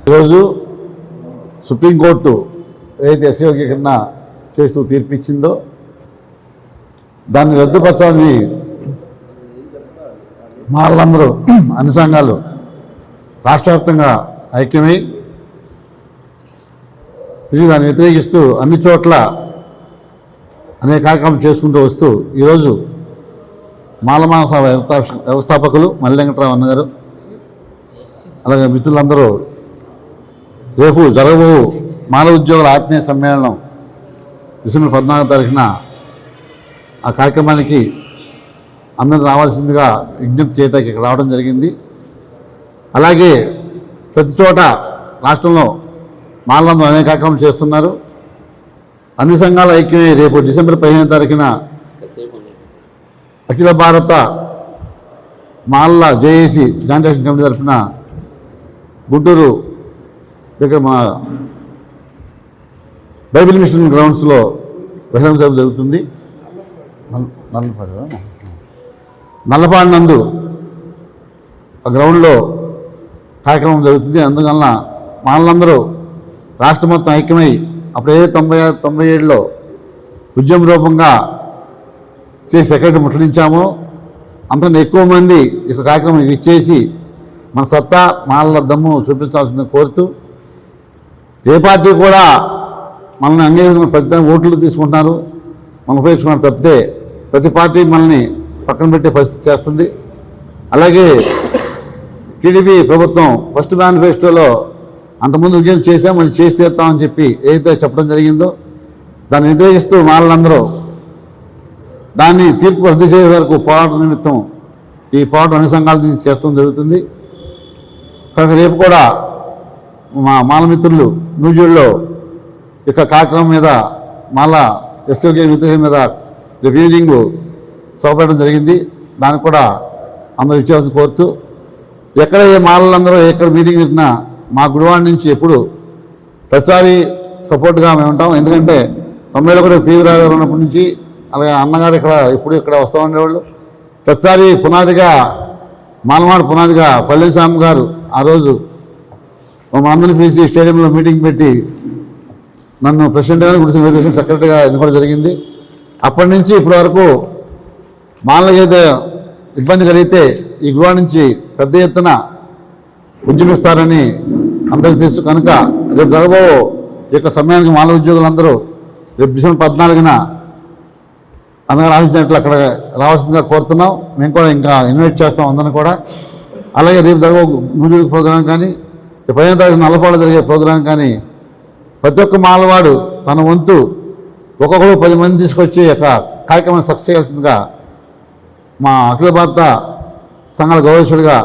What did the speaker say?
ఈరోజు సుప్రీంకోర్టు ఏదైతే ఎస్సీ వర్గీకరణ చేస్తూ తీర్పిచ్చిందో దాన్ని రద్దుపరచాలని మాలందరూ అన్ని సంఘాలు రాష్ట్ర వ్యాప్తంగా ఐక్యమై తిరిగి దాన్ని వ్యతిరేకిస్తూ అన్ని చోట్ల అనేక కార్యక్రమాలు చేసుకుంటూ వస్తూ ఈరోజు మాలమానస వ్యవస్థాపకులు మల్లి వెంకటరావు అన్నగారు అలాగే మిత్రులందరూ రేపు జరగబో మానవ ఉద్యోగుల ఆత్మీయ సమ్మేళనం డిసెంబర్ 14వ తారీఖున ఆ కార్యక్రమానికి అందరూ రావాల్సిందిగా విజ్ఞప్తి చేయడానికి ఇక్కడ రావడం జరిగింది. అలాగే ప్రతి చోట రాష్ట్రంలో మాలందరూ అనేక కార్యక్రమాలు చేస్తున్నారు. అన్ని సంఘాల ఐక్యమే రేపు డిసెంబర్ 15వ తారీఖున అఖిల భారత మాల్ల జేఏసీ జాయింట్ యాక్షన్ కమిటీ తరఫున గుంటూరు దగ్గర మా బైబిల్ మిషన్ గ్రౌండ్స్లో బహిరంగ సభ జరుగుతుంది. నల్లపాడు నందు ఆ గ్రౌండ్లో కార్యక్రమం జరుగుతుంది. అందువలన మాలందరూ రాష్ట్రం మొత్తం ఐక్యమై అప్పుడే 97లో ఉద్యమ రూపంగా చేసి ఎక్కడికి ముట్టడించామో అంతకంటే ఎక్కువ మంది ఈ కార్యక్రమం ఇచ్చేసి మన సత్తా మాల దమ్ము చూపించాల్సిందని కోరుతూ ఏ పార్టీ కూడా మనల్ని అంగీకరించిన ప్రతి ఓట్లు తీసుకుంటున్నారు, మనం ఉపయోగించుకున్నారు తప్పితే ప్రతి పార్టీ మనల్ని పక్కన పెట్టే పరిస్థితి చేస్తుంది. అలాగే టీడీపీ ప్రభుత్వం ఫస్ట్ మేనిఫెస్టోలో అంతకుముందు ఉద్యమం చేసాం మళ్ళీ చేసి తీరుతామని చెప్పి ఏదైతే చెప్పడం జరిగిందో దాన్ని వ్యతిరేకిస్తూ మాలందరూ దాన్ని తీర్పు రద్దు చేసే వరకు పోరాటం నిమిత్తం ఈ పోరాటం అన్ని సంఘాల నుంచి చేస్తూ జరుగుతుంది. కనుక రేపు కూడా మా మాలమిత్రులు న్యూజిలాండ్లో ఇక కార్యక్రమం మీద మాల ఎస్ఓకే వ్యతిరేకం మీద రేపు ఈవినింగ్ సభపడడం జరిగింది. దానికి కూడా అందరూ ఇచ్చేయాల్సి కోరుతూ ఎక్కడ ఏ మాలలందరూ ఎక్కడ మీటింగ్ పెట్టినా మా గుడివాడ నుంచి ఎప్పుడు ప్రతిసారి సపోర్ట్గా మేము ఉంటాం. ఎందుకంటే 90లో కూడా పివి రావు గారు ఉన్నప్పటి నుంచి అలాగే అన్నగారు ఇక్కడ వస్తూ ఉండేవాళ్ళు. ప్రతిసారి పునాదిగా మాలమాడు పునాదిగా పల్లెస్వామి గారు ఆ రోజు మనందరినీ పిలిచి స్టేడియంలో మీటింగ్ పెట్టి నన్ను ప్రెసిడెంట్గా గుడిసిన వెరిఫికేషన్ సెక్రటరీగా ఎన్నుకోవడం జరిగింది. అప్పటి నుంచి ఇప్పటి వరకు మాలకి అయితే ఇబ్బంది కలిగితే ఈ గృహ నుంచి పెద్ద ఎత్తున ఉద్యమిస్తారని అందరికీ తెలుసు. కనుక రేపు జరగబో ఈ యొక్క సమయానికి మాల ఉద్యోగులందరూ రేపు డిసెంబర్ 14న అందరూ ఆశించినట్లు అక్కడ రావాల్సిందిగా కోరుతున్నాం. మేము కూడా ఇంకా ఇన్వైట్ చేస్తాం అందరిని కూడా. అలాగే రేపు జరగబో మ్యూజిక్ ప్రోగ్రాం కానీ 15వ తారీఖు నల్లపాడులో జరిగే ప్రోగ్రాం కానీ ప్రతి ఒక్క మాలవాడు తన వంతు ఒక్కొక్కరు 10 మంది తీసుకొచ్చి యొక్క కార్యక్రమాన్ని సక్సెస్ చేయాల్సిందిగా మా అఖిల భారత సంఘాల గౌరవశుడిగా